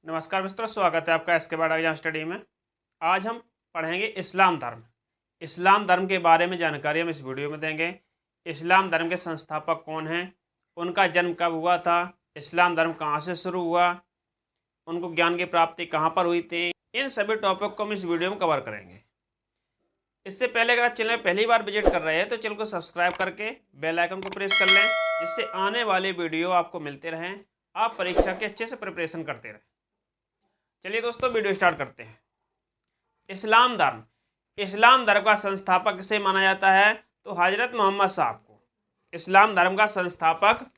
नमस्कार मित्रों, स्वागत है आपका एसके बाड़ा एग्जाम स्टडी में। आज हम पढ़ेंगे इस्लाम धर्म। इस्लाम धर्म के बारे में जानकारी हम इस वीडियो में देंगे। इस्लाम धर्म के संस्थापक कौन हैं, उनका जन्म कब हुआ था, इस्लाम धर्म कहाँ से शुरू हुआ, उनको ज्ञान की प्राप्ति कहाँ पर हुई थी, इन सभी टॉपिक को हम इस वीडियो में कवर करेंगे। इससे पहले अगर आप चैनल में पहली बार विजिट कर रहे हैं तो चैनल को सब्सक्राइब करके बेल आइकन को प्रेस कर लें, जिससे आने वाले वीडियो आपको मिलते रहें, आप परीक्षा के अच्छे से प्रिपरेशन करते रहें। चलिए दोस्तों, वीडियो स्टार्ट करते हैं। इस्लाम धर्म। इस्लाम धर्म का संस्थापक किसे माना जाता है, तो हजरत मोहम्मद साहब को इस्लाम धर्म का संस्थापक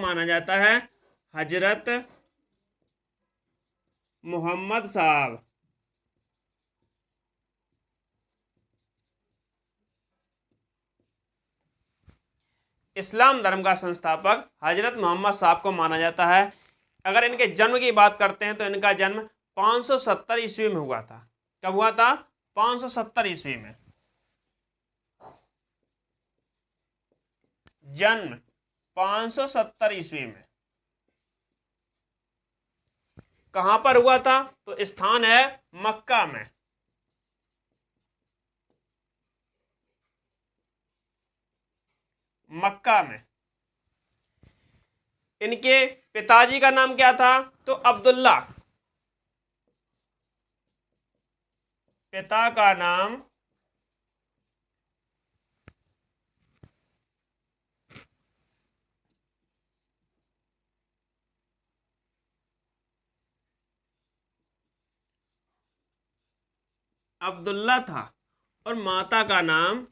माना जाता है हजरत मोहम्मद साहब। इस्लाम धर्म का संस्थापक हजरत मोहम्मद साहब को माना जाता है। अगर इनके जन्म की बात करते हैं तो इनका जन्म 570 ईस्वी में हुआ था। कब हुआ था? 570 ईस्वी में। जन्म 570 ईस्वी में। कहां पर हुआ था? तो स्थान है मक्का में। मक्का में। इनके पिताजी का नाम क्या था? तो अब्दुल्ला। पिता का नाम अब्दुल्ला था और माता का नाम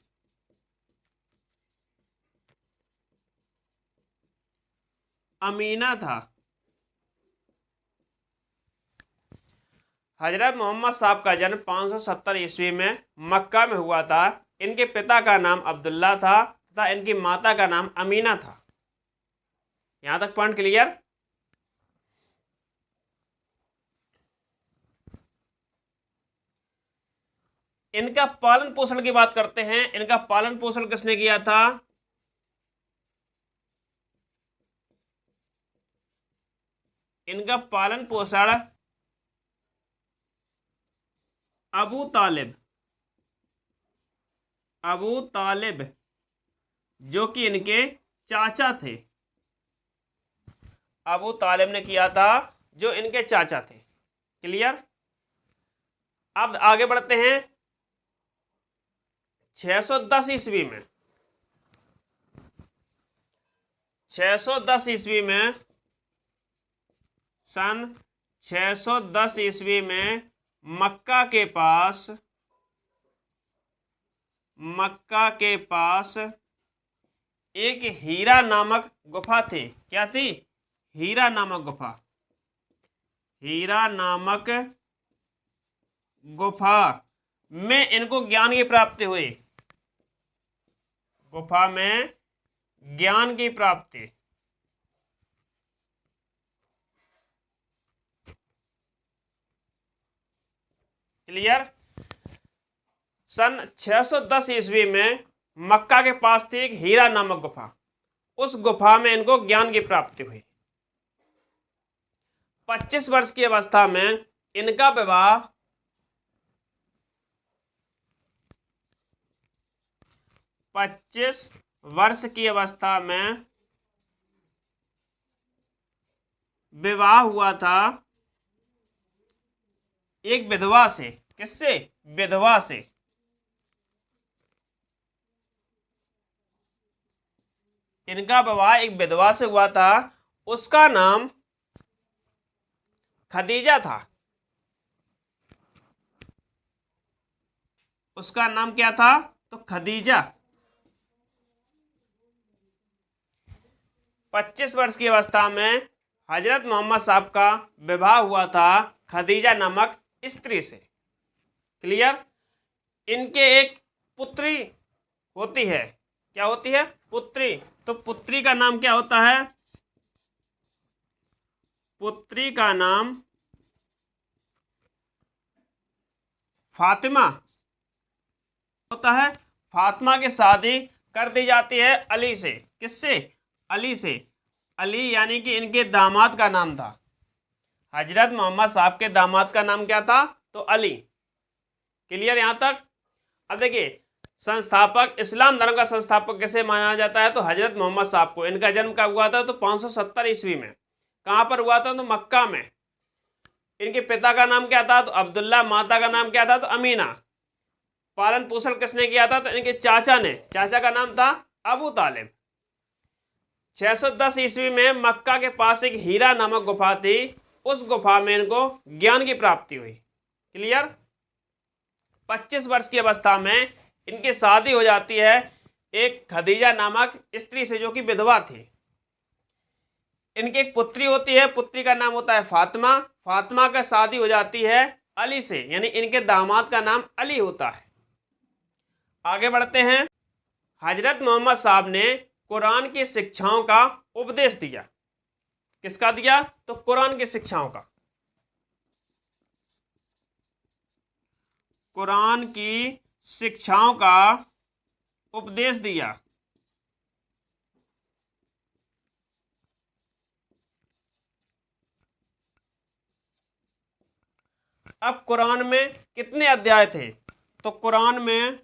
अमीना था। हजरत मोहम्मद साहब का जन्म 570 ईस्वी में मक्का में हुआ था। इनके पिता का नाम अब्दुल्ला था तथा इनकी माता का नाम अमीना था। यहां तक पॉइंट क्लियर? इनका पालन पोषण की बात करते हैं। इनका पालन पोषण किसने किया था? इनका पालन पोषण अबू तालिब जो कि इनके चाचा थे। अबू तालिब ने किया था, जो इनके चाचा थे। क्लियर? अब आगे बढ़ते हैं। 610 ईस्वी में 610 ईस्वी में सन 610 ईस्वी में मक्का के पास एक हीरा नामक गुफा थी। क्या थी? हीरा नामक गुफा। हीरा नामक गुफा में इनको ज्ञान की प्राप्ति हुई। गुफा में ज्ञान की प्राप्ति। क्लियर? सन 610 ईस्वी में मक्का के पास थी एक हीरा नामक गुफा। उस गुफा में इनको ज्ञान की प्राप्ति हुई। 25 वर्ष की अवस्था में इनका विवाह 25 वर्ष की अवस्था में विवाह हुआ था एक विधवा से। किससे? विधवा से। इनका विवाह एक विधवा से हुआ था। उसका नाम खदीजा था। उसका नाम क्या था? तो खदीजा। 25 वर्ष की अवस्था में हजरत मोहम्मद साहब का विवाह हुआ था खदीजा नामक स्त्री से। क्लियर? इनके एक पुत्री होती है। क्या होती है? पुत्री। तो पुत्री का नाम क्या होता है? पुत्री का नाम फातिमा होता है। फातिमा की शादी कर दी जाती है अली से। किससे? अली से। अली यानी कि इनके दामाद का नाम था। हजरत मोहम्मद साहब के दामाद का नाम क्या था? तो अली। क्लियर यहां तक? अब देखिए, संस्थापक, इस्लाम धर्म का संस्थापक किसे माना जाता है? तो हजरत मोहम्मद साहब को। इनका जन्म कब हुआ था? तो 570 ईस्वी में। कहां पर हुआ था? तो मक्का में। इनके पिता का नाम क्या था? तो अब्दुल्ला। माता का नाम क्या था? तो अमीना। पालन पोषण किसने किया था? तो इनके चाचा ने। चाचा का नाम था अबू तालिब। 610 ईस्वी में मक्का के पास एक हीरा नामक गुफा थी, उस गुफा में इनको ज्ञान की प्राप्ति हुई। क्लियर? 25 वर्ष की अवस्था में इनकी शादी हो जाती है एक खदीजा नामक स्त्री से, जो कि विधवा थी। इनकी एक पुत्री होती है, पुत्री का नाम होता है फातिमा। फातिमा का शादी हो जाती है अली से, यानी इनके दामाद का नाम अली होता है। आगे बढ़ते हैं। हजरत मोहम्मद साहब ने कुरान की शिक्षाओं का उपदेश दिया। किसका दिया? तो कुरान की शिक्षाओं का। कुरान की शिक्षाओं का उपदेश दिया। अब कुरान में कितने अध्याय थे? तो कुरान में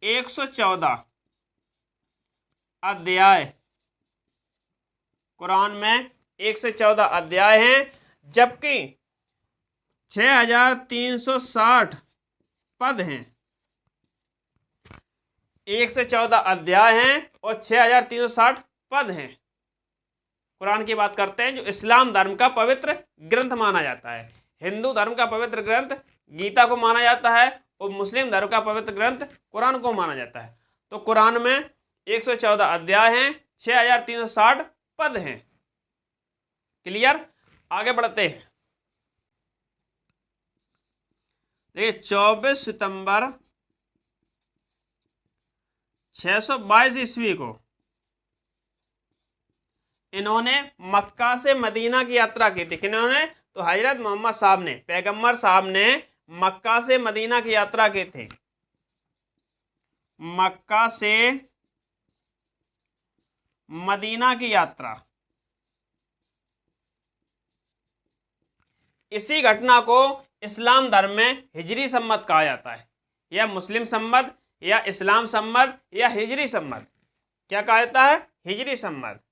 114 अध्याय। कुरान में 114 अध्याय हैं, जबकि 6360 पद हैं। 114 अध्याय हैं और 6360 पद हैं। कुरान की बात करते हैं, जो इस्लाम धर्म का पवित्र ग्रंथ माना जाता है। हिंदू धर्म का पवित्र ग्रंथ गीता को माना जाता है और मुस्लिम धर्म का पवित्र ग्रंथ कुरान को माना जाता है। तो कुरान में 114 अध्याय हैं, 6360 पद हैं। क्लियर? आगे बढ़ते हैं। देखिए, 24 सितंबर 622 ईस्वी को इन्होंने मक्का से मदीना की यात्रा की थी। किन्होंने? तो हजरत मोहम्मद साहब ने, पैगंबर साहब ने मक्का से मदीना की यात्रा की थी। मक्का से मदीना की यात्रा। इसी घटना को इस्लाम धर्म में हिजरी सम्मत कहा जाता है, या मुस्लिम सम्मत, या इस्लाम सम्मत, या हिजरी सम्मत। क्या कहा जाता है? हिजरी सम्मत।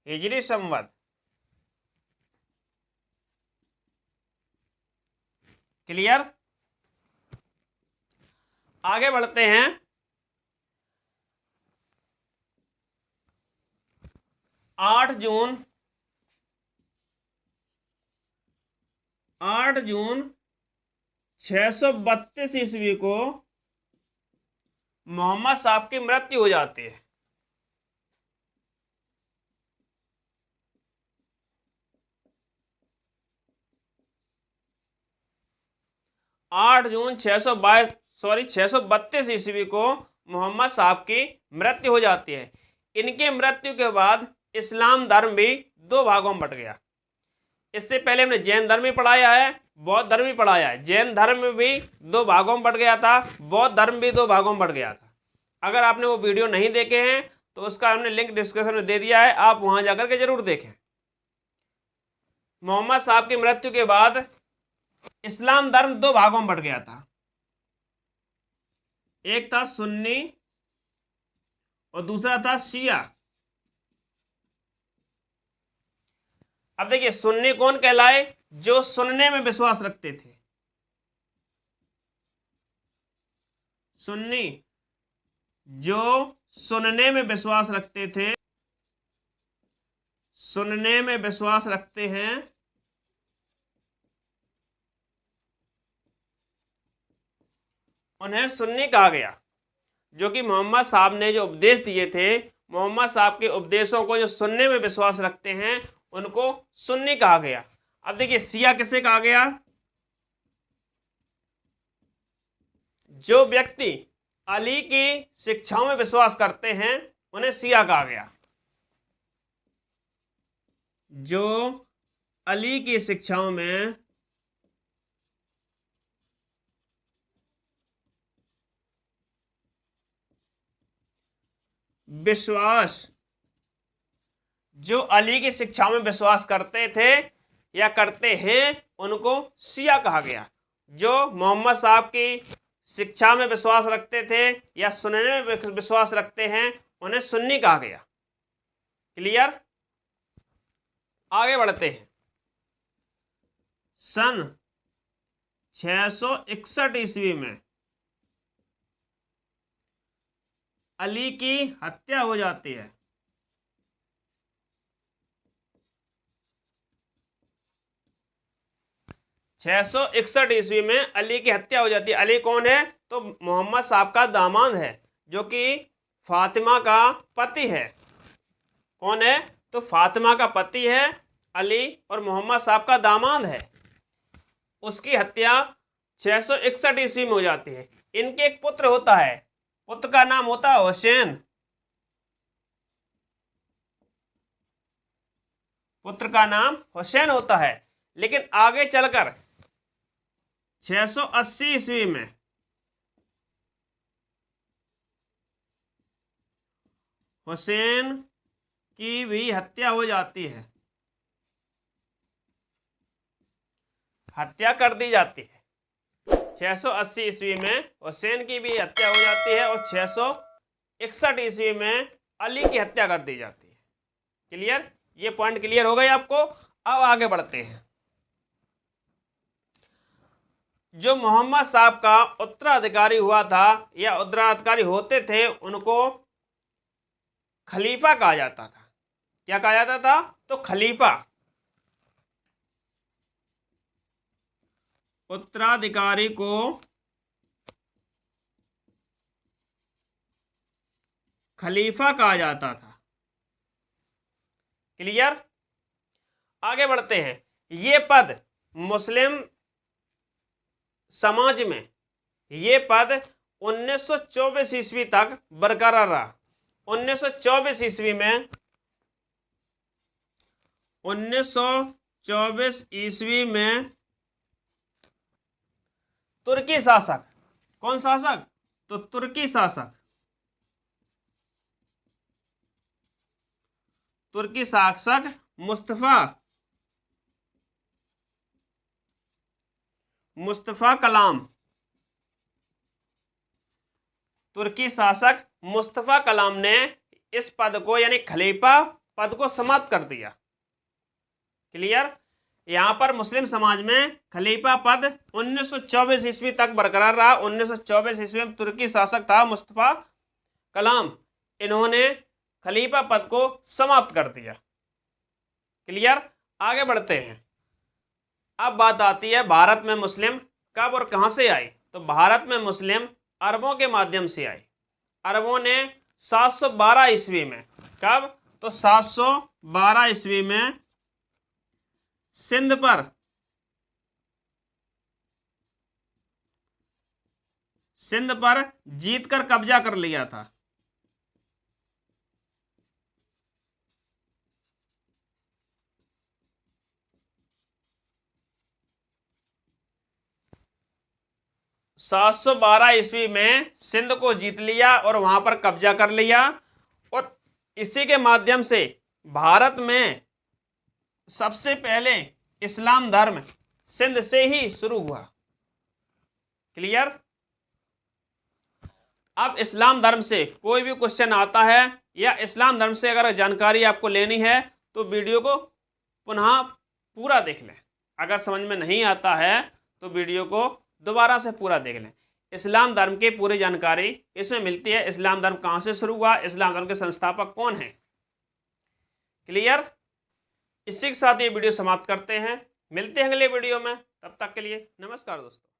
हिजरी सम्मत। क्लियर? आगे बढ़ते हैं। 8 जून 632 ईस्वी को मोहम्मद साहब की मृत्यु हो जाती है। 8 जून 632 ईस्वी को मोहम्मद साहब की मृत्यु हो जाती है। इनके मृत्यु के बाद इस्लाम धर्म भी दो भागों में बट गया। इससे पहले हमने जैन धर्म भी पढ़ाया है, बौद्ध धर्म भी पढ़ाया है। जैन धर्म भी दो भागों में बट गया था, बौद्ध धर्म भी दो भागों में बट गया था। अगर आपने वो वीडियो नहीं देखे हैं तो उसका हमने लिंक डिस्क्रिप्शन में दे दिया है, आप वहां जाकर के जरूर देखें। मोहम्मद साहब की मृत्यु के बाद इस्लाम धर्म दो भागों में बट गया था। एक था सुन्नी और दूसरा था शिया। अब देखिए, सुन्नी कौन कहलाए? जो सुनने में विश्वास रखते थे। सुन्नी जो सुनने में विश्वास रखते थे, सुनने में विश्वास रखते हैं, उन्हें सुन्नी कहा गया। जो कि मोहम्मद साहब ने जो उपदेश दिए थे, मोहम्मद साहब के उपदेशों को जो सुनने में विश्वास रखते हैं, उनको सुन्नी कहा गया। अब देखिए, शिया किसे कहा गया? जो व्यक्ति अली की शिक्षाओं में विश्वास करते हैं, उन्हें शिया कहा गया। जो अली की शिक्षाओं में विश्वास, जो अली की शिक्षाओं में विश्वास करते थे या करते हैं उनको शिया कहा गया। जो मोहम्मद साहब की शिक्षा में विश्वास रखते थे या सुनने में विश्वास रखते हैं उन्हें सुन्नी कहा गया। क्लियर। आगे बढ़ते हैं। सन 661 ईस्वी में अली की हत्या हो जाती है। छह सौ 661 ईस्वी में अली की हत्या हो जाती है। अली कौन है? तो मोहम्मद साहब का दामाद है, जो कि फातिमा का पति है। कौन है? तो फातिमा का पति है अली और मोहम्मद साहब का दामाद है। उसकी हत्या 661 ईस्वी में हो जाती है। इनके एक पुत्र होता है, पुत्र का नाम होता है हुसैन। पुत्र का नाम हुसैन होता है। लेकिन आगे चलकर 680 ईस्वी में हुसैन की भी हत्या हो जाती है, हत्या कर दी जाती है। 680 ईस्वी में हुसैन की भी हत्या हो जाती है और 661 ईस्वी में अली की हत्या कर दी जाती है। क्लियर। ये पॉइंट क्लियर हो गए आपको। अब आगे बढ़ते हैं। जो मोहम्मद साहब का उत्तराधिकारी हुआ था या उत्तराधिकारी होते थे उनको खलीफा कहा जाता था। क्या कहा जाता था? तो खलीफा। उत्तराधिकारी को खलीफा कहा जाता था। क्लियर। आगे बढ़ते हैं। ये पद मुस्लिम समाज में ये पद 1924 ईस्वी तक बरकरार रहा। 1924 ईस्वी में 1924 ईस्वी में तुर्की शासक, कौन शासक? तो तुर्की शासक, तुर्की शासक मुस्तफा कलाम, तुर्की शासक मुस्तफा कलाम ने इस पद को यानी खलीफा पद को समाप्त कर दिया। क्लियर। यहां पर मुस्लिम समाज में खलीफा पद 1924 ईस्वी तक बरकरार रहा। 1924 ईस्वी में तुर्की शासक था मुस्तफा कलाम, इन्होंने खलीफा पद को समाप्त कर दिया। क्लियर। आगे बढ़ते हैं। अब बात आती है भारत में मुस्लिम कब और कहां से आई। तो भारत में मुस्लिम अरबों के माध्यम से आई। अरबों ने 712 ईस्वी में, कब? तो 712 ईस्वी में सिंध पर जीतकर कब्जा कर लिया था। सात सौ 12 ईस्वी में सिंध को जीत लिया और वहां पर कब्जा कर लिया और इसी के माध्यम से भारत में सबसे पहले इस्लाम धर्म सिंध से ही शुरू हुआ। क्लियर। अब इस्लाम धर्म से कोई भी क्वेश्चन आता है या इस्लाम धर्म से अगर जानकारी आपको लेनी है तो वीडियो को पुनः पूरा देख लें। अगर समझ में नहीं आता है तो वीडियो को दोबारा से पूरा देख लें। इस्लाम धर्म की पूरी जानकारी इसमें मिलती है। इस्लाम धर्म कहाँ से शुरू हुआ, इस्लाम धर्म के संस्थापक कौन हैं। क्लियर। इसी के साथ ये वीडियो समाप्त करते हैं। मिलते हैं अगले वीडियो में। तब तक के लिए नमस्कार दोस्तों।